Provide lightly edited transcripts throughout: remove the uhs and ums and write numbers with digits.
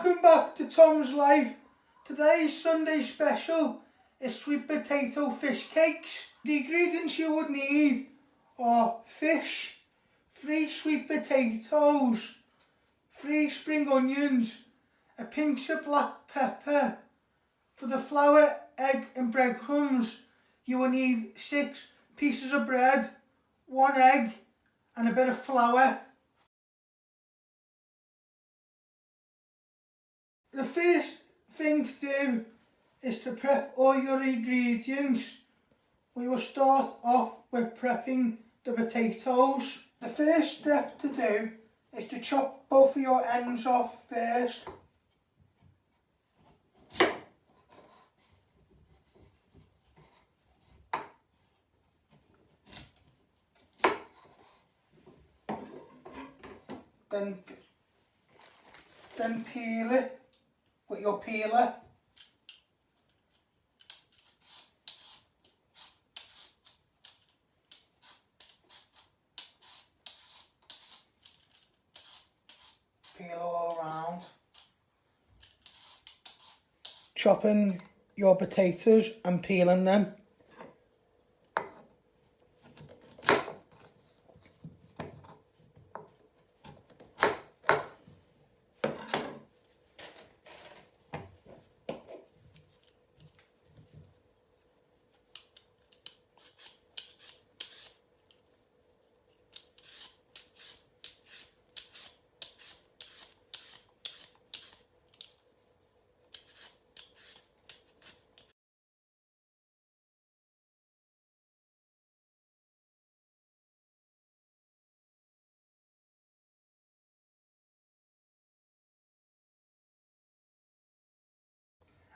Welcome back to Tom's Life. Today's Sunday special is sweet potato fish cakes. The ingredients you would need are fish, 3 sweet potatoes, 3 spring onions, a pinch of black pepper. For the flour, egg and breadcrumbs, you will need 6 pieces of bread, 1 egg and a bit of flour. The first thing to do is to prep all your ingredients. We will start off with prepping the potatoes. The first step to do is to chop both of your ends off first. Then peel it with your peeler. Peel all around. Chopping your potatoes and peeling them.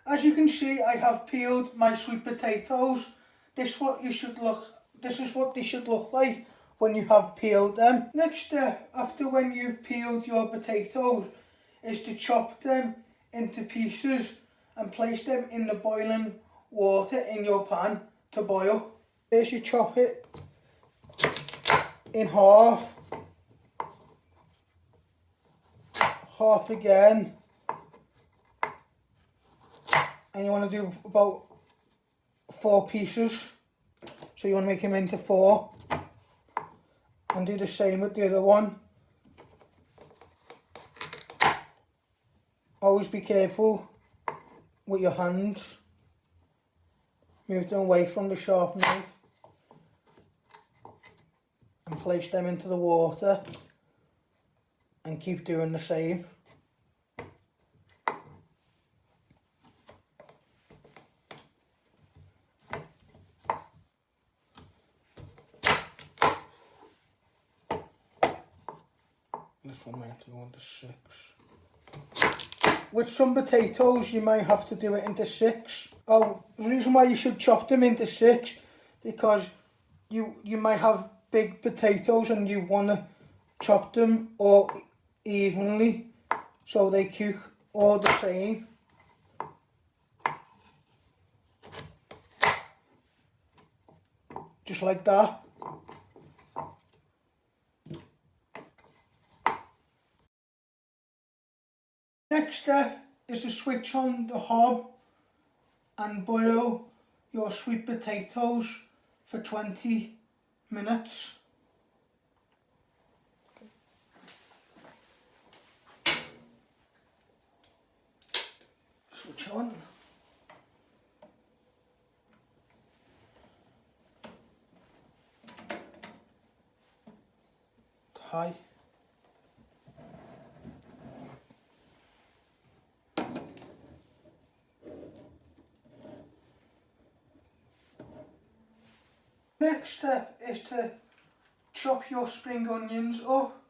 As you can see, I have peeled my sweet potatoes. This is what they should look like when you have peeled them. Next step, after when you've peeled your potatoes, is to chop them into pieces and place them in the boiling water in your pan to boil. First you chop it in half, half again. And you want to do about 4 pieces. So you want to make them into 4. And do the same with the other one. Always be careful with your hands. Move them away from the sharp knife. And place them into the water. And keep doing the same. This one might have to go into 6. With some potatoes you might have to do it into 6. Oh, the reason why you should chop them into 6 because you might have big potatoes and you want to chop them all evenly so they cook all the same. Just like that. Next step is to switch on the hob and boil your sweet potatoes for 20 minutes. Switch on. High. Next step is to chop your spring onions up.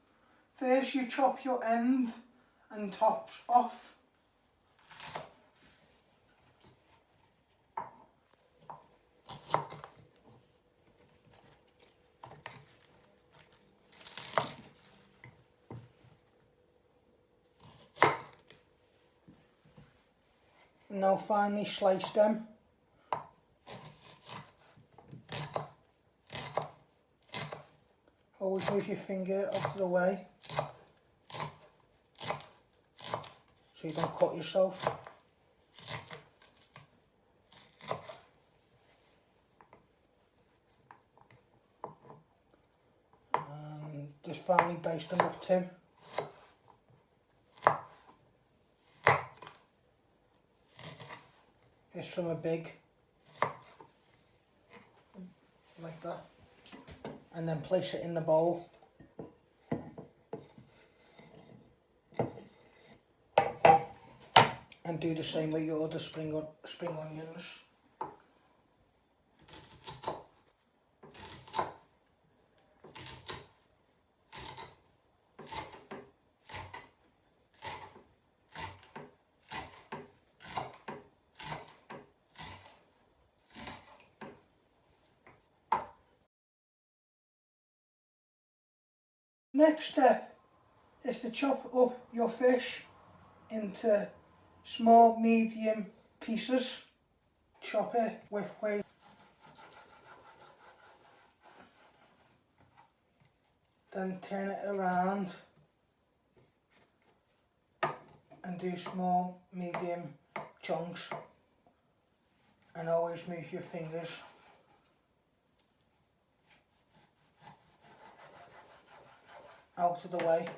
First you chop your end and tops off. And now finally slice them. Always move your finger out of the way so so you don't cut yourself. And just finally dice them up too. Here's some are big, like that, and then place it in the bowl. And do the same with your other spring onions. Next step is to chop up your fish into small, medium pieces. Chop it with weight. Then turn it around and do small, medium chunks. And always move your fingers. Out of the way.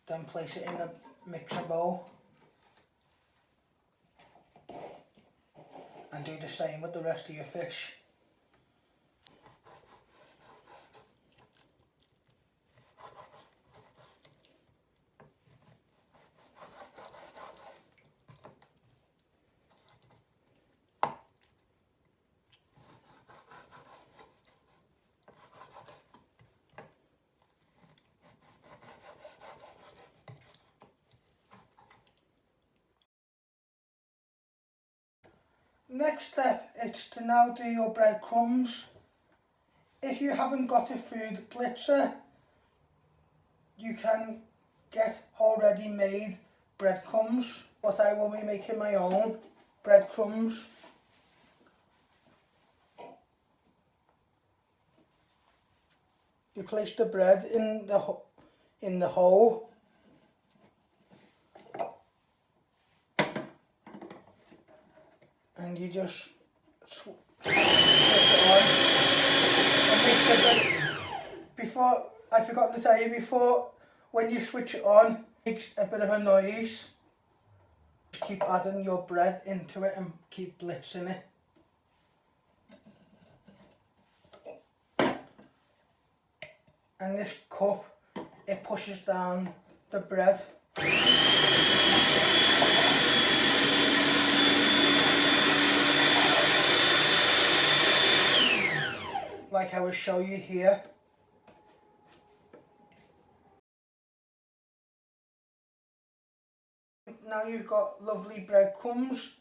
Then place it in the mixing bowl. And do the same with the rest of your fish. Next step is to now do your breadcrumbs. If you haven't got a food blitzer, you can get already made breadcrumbs, but I will be making my own breadcrumbs. You place the bread in the hole. And you just switch it on. And make sure that before, I forgot to tell you before, when you switch it on, it makes a bit of a noise. Just keep adding your bread into it and keep blitzing it. And this cup, it pushes down the bread. Like I will show you here. Now you've got lovely breadcrumbs,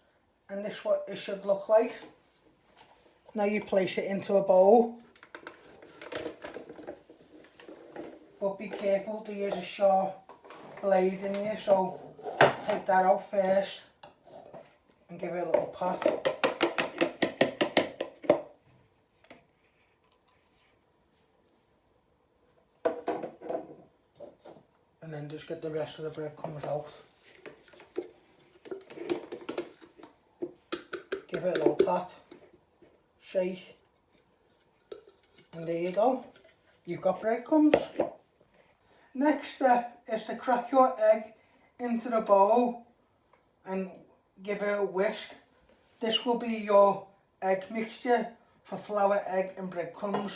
and this is what it should look like. Now you place it into a bowl. But be careful, there is a sharp blade in here, so take that out first and give it a little pat. And then just get the rest of the breadcrumbs out. Give it a little pat, shake, and there you go. You've got breadcrumbs. Next step is to crack your egg into the bowl and give it a whisk. This will be your egg mixture for flour, egg and breadcrumbs.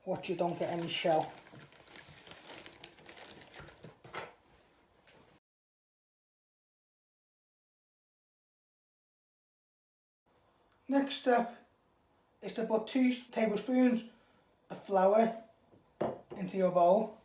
Watch you don't get any shell. Next step is to put 2 tablespoons of flour into your bowl.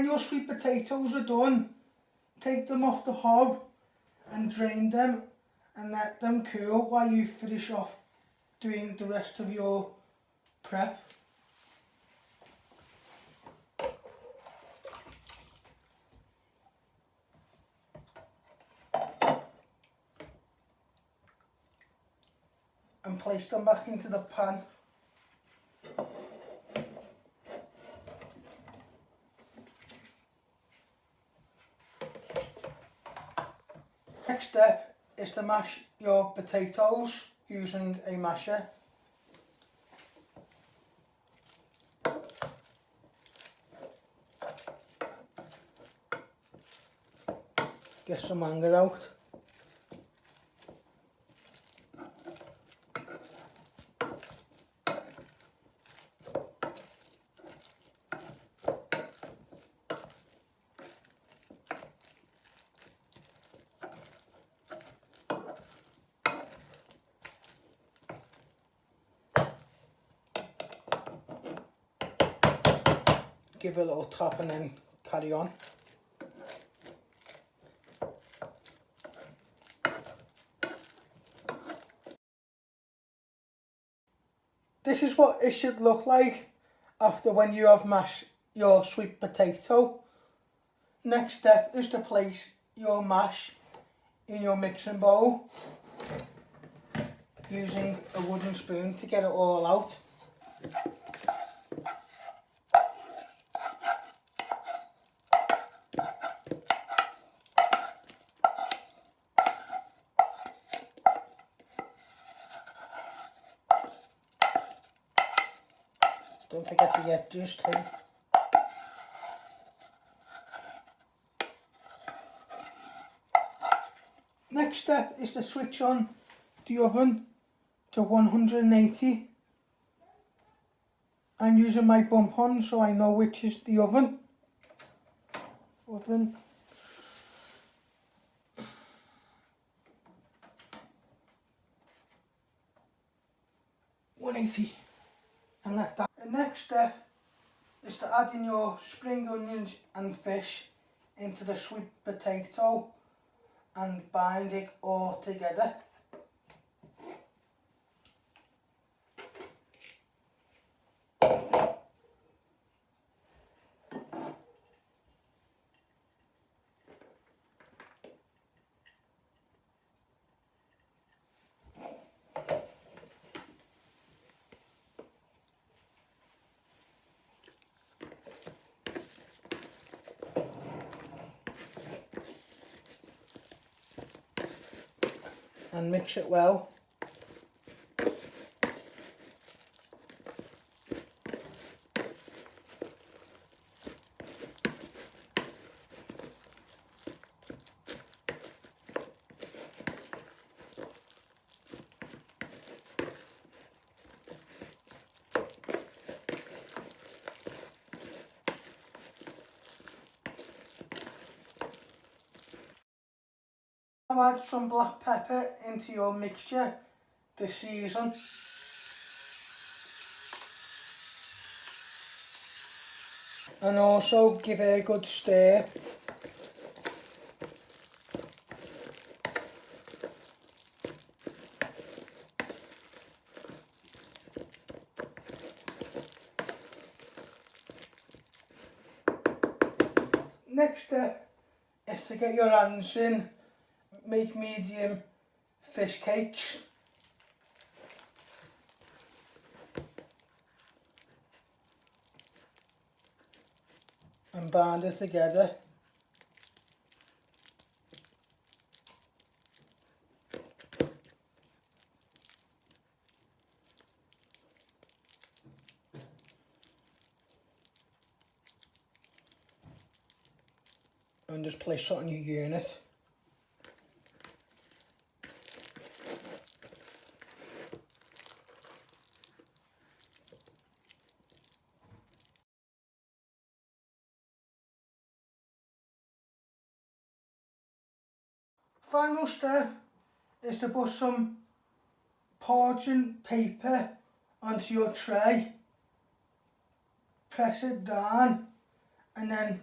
your sweet potatoes are done, take them off the hob and drain them and let them cool while you finish off doing the rest of your prep. And place them back into the pan. Next step is to mash your potatoes using a masher. Get some anger out. Give it a little tap and then carry on. This is what it should look like after when you have mashed your sweet potato. Next step is to place your mash in your mixing bowl using a wooden spoon to get it all out. Don't forget the edges too. Next step is to switch on the oven to 180. I'm using my bump on so I know which is the oven. 180. And let that. The next step is to add in your spring onions and fish into the sweet potato and bind it all together. And mix it well. Now add some black pepper into your mixture to season. And also give it a good stir. Next step is to get your hands in. Make medium fish cakes. And bind it together. And just place it on your unit. Final step is to put some parchment paper onto your tray, press it down and then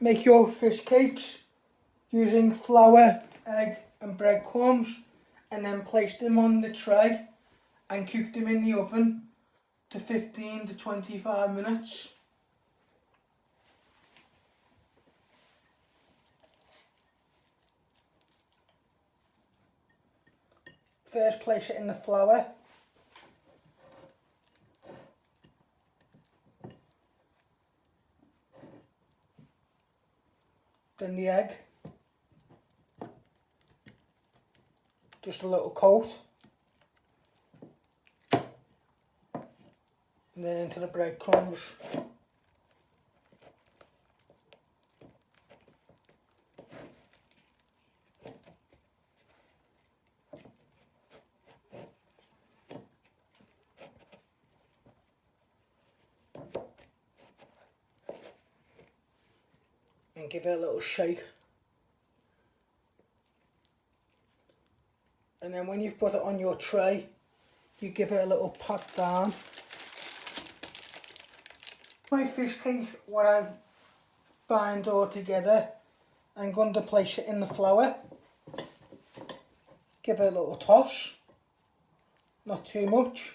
Make your fish cakes using flour, egg and breadcrumbs, and then place them on the tray and cook them in the oven to 15 to 25 minutes. First place it in the flour, then the egg, just a little coat, and then into the breadcrumbs. And give it a little shake. And then when you've put it on your tray, you give it a little pat down. My fish cake, what I've bind all together, I'm going to place it in the flour. Give it a little toss, not too much.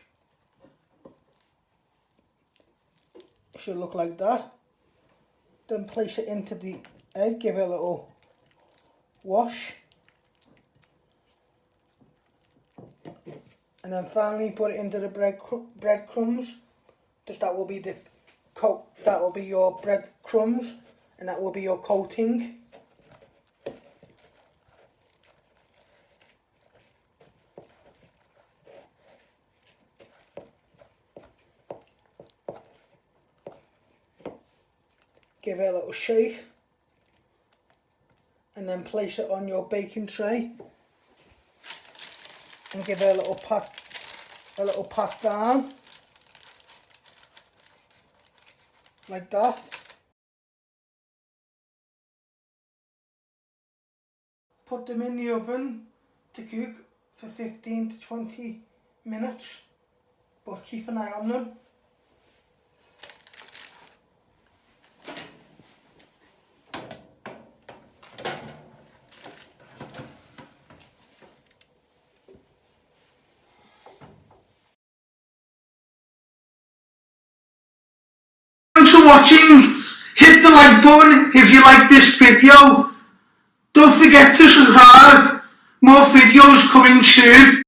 It should look like that. Then place it into the egg, give it a little wash. And then finally put it into the breadcrumbs. Just that will be the coat, that will be your breadcrumbs, and that will be your coating. Give it a little shake and then place it on your baking tray and give it a little pat down like that. Put them in the oven to cook for 15 to 20 minutes, but keep an eye on them. Thanks for watching. Hit the like button if you like this video. Don't forget to subscribe. More videos coming soon.